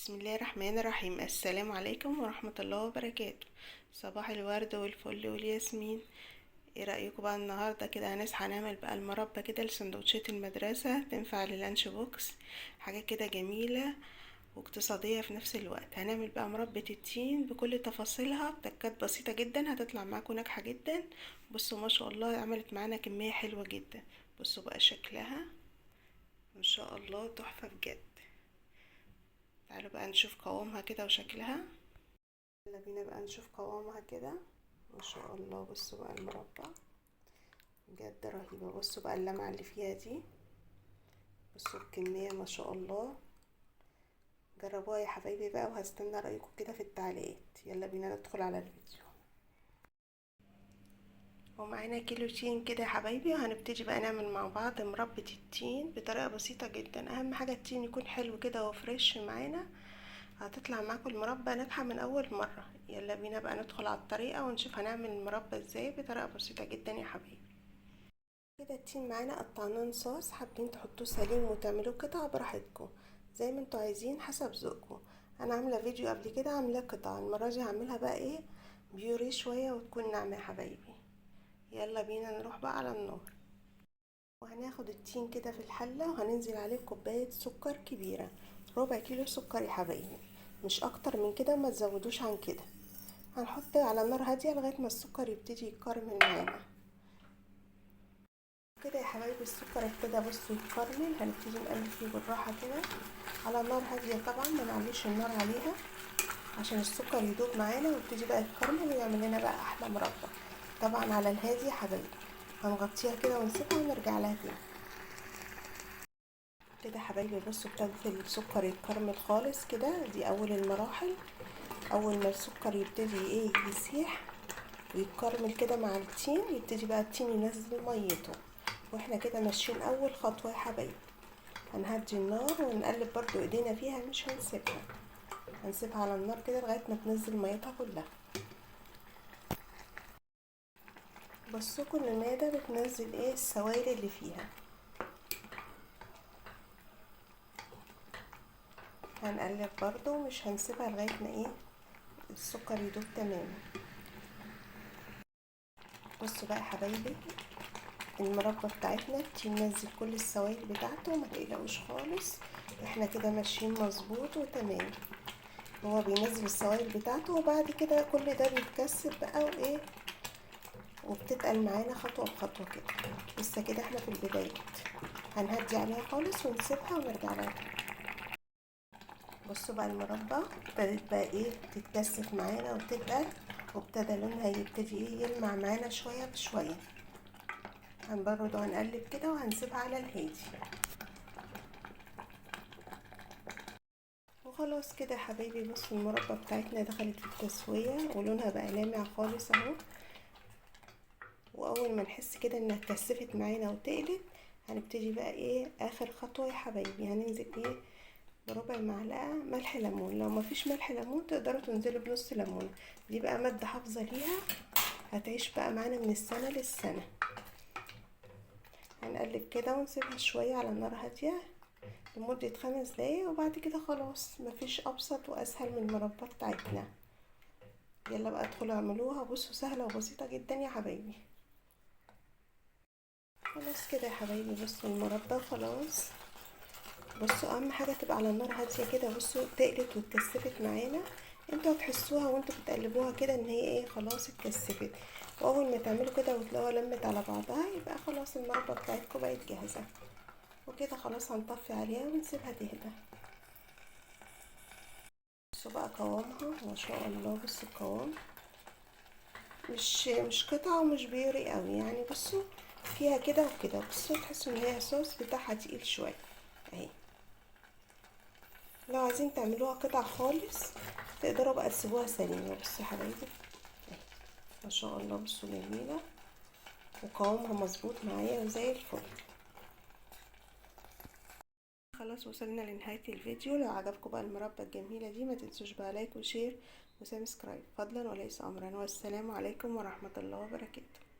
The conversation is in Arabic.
بسم الله الرحمن الرحيم. السلام عليكم ورحمة الله وبركاته. صباح الورد والفل والياسمين. ايه رأيكم بقى النهاردة كده هنصحى نعمل بقى المربى كده لسندوتشات المدرسة، تنفع للانش بوكس. حاجة كده جميلة واقتصادية في نفس الوقت. هنعمل بقى مربى التين بكل تفاصيلها بتكات بسيطة جدا، هتطلع معاكم ناجحة جدا. بصوا ما شاء الله عملت معانا كمية حلوة جدا. بصوا بقى شكلها ما شاء الله تحفة بجد. تعالوا بقى نشوف قوامها كده وشكلها. يلا بينا بقى نشوف قوامها كده. ما شاء الله بصوا بقى المربى بجد رهيبة. بصوا بقى اللمعة اللي فيها دي، بصوا الكمية ما شاء الله. جربوها يا حبايبي بقى وهستنى رأيكم كده في التعليقات. يلا بينا ندخل على الفيديو. ومعانا كيلو تين كده يا حبايبي، وهنبتدي بقى نعمل مع بعض مربى التين بطريقة بسيطة جدا. اهم حاجة التين يكون حلو كده وفريش معانا، هتطلع معاكم المربى ناجحة من اول مرة. يلا بينا بقى ندخل على الطريقة ونشوف هنعمل المربى ازاي بطريقة بسيطة جدا يا حبايبي. كده التين معانا قطعناه نصاص، حابين تحطوه سليم وتعملوه قطع براحتكم زي ما انتوا عايزين حسب ذوقكم. انا عامله فيديو قبل كده عاملاه قطع، المره دي هعملها بقى ايه بيوري شويه وتكون ناعمه يا حبايبي. يلا بينا نروح بقى على النار، وهناخد التين كده في الحله وهننزل عليه كوبايه سكر كبيره، ربع كيلو سكر يا حبايبي، مش اكتر من كده وما تزودوش عن كده. هنحط على نار هاديه لغايه ما السكر يبتدي يكرمل معانا كده يا حبايبي. السكر ابتدى بصوا يتكرمل، هنبتدي نقلب فيه بالراحه كده على نار هاديه. طبعا ما نعليش النار عليها عشان السكر يدوب معانا ويبتدي بقى يتكرمل ويعمل لنا بقى احلى مربى. طبعا على الهادي يا حبايبي، هنغطيها كده ونسيبها ونرجع لها تاني. كده يا حبايبي بصوا ابتدى السكر يتكرمل خالص كده، دي اول المراحل. اول ما السكر يبتدي يسيح ويتكرمل كده مع التين، يبتدي بقى التين ينزل ميته، واحنا كده ماشيين اول خطوه يا حبايبي. هنهدي النار ونقلب برضو ايدينا فيها، مش هنسيبها على النار كده لغايه ما تنزل ميتها كلها. بصوا كل ماده بتنزل السوائل اللي فيها. هنقلب برضو، مش هنسيبها لغايه ما السكر يدوب تماما. بصوا بقى يا حبايبي المربى بتاعتنا تنزل كل السوائل بتاعته، ما تقلقوش خالص، احنا كده ماشيين مظبوط وتمام. هو بينزل السوائل بتاعته وبعد كده كل ده بيتكثف بقى وبتتقل معانا خطوه بخطوه كده. لسه كده احنا في البدايه، هنهدي عليها خالص ونسيبها ونرجع لها. بصوا بقى المربى ابتدت بقى تتكثف معانا وتتقل، وابتدى لونها يبتدي يلمع معانا شويه بشويه. برضه هنقلب كده وهنسيبها على الهادي. وخلاص كده يا حبايبي بصوا المربى بتاعتنا دخلت في التسويه ولونها بقى لامع خالص اهو. واول ما نحس كده انها اتكثفت معانا وتقلت، هنبتدي بقى اخر خطوه يا حبايبي. هننزل بربع معلقه ملح ليمون، لو مفيش ملح ليمون تقدروا تنزلوا بنص ليمونه، دي بقى ماده حافظه ليها هتعيش بقى معانا من السنه للسنه. هنقلب كده ونسيبها شويه على نار هاديه لمده 5 دقايق، وبعد كده خلاص مفيش ابسط واسهل من المربى بتاعتنا. يلا بقى ادخلوا اعملوها، بصوا سهله وبسيطه جدا يا حبايبي. خلاص كده يا حبايبي بصوا المربى خلاص. بصوا اهم حاجه تبقى على النار هاديه كده. بصوا تقلت واتكثفت معانا، انتوا هتحسوها وانتوا بتقلبوها كده ان هي خلاص اتكثفت. واول ما تعملوا كده وتلاقوها لمت على بعضها، يبقى خلاص المربى بتاعتكم بقت جاهزه. وكده خلاص هنطفي عليها ونسيبها تهدى. بصوا بقى قوامها ما شاء الله. بصوا القوام مش قطعه ومش بيوري قوي يعني. بصوا فيها كده وكده، بصوا تحسوا ان هي الصوص بتاعها تقيل شويه اهي. لو عايزين تعملوها قطع خالص تقدروا بقى تسيبوها سليمه. بصوا يا حبايبي اهي ما شاء الله. بصوا جميله وقوامها مظبوط معايا وزي الفل. خلاص وصلنا لنهايه الفيديو. لو عجبكم بقى المربى الجميله دي ما تنسوش بقى لايك وشير وسبسكرايب فضلا وليس امرا. والسلام عليكم ورحمه الله وبركاته.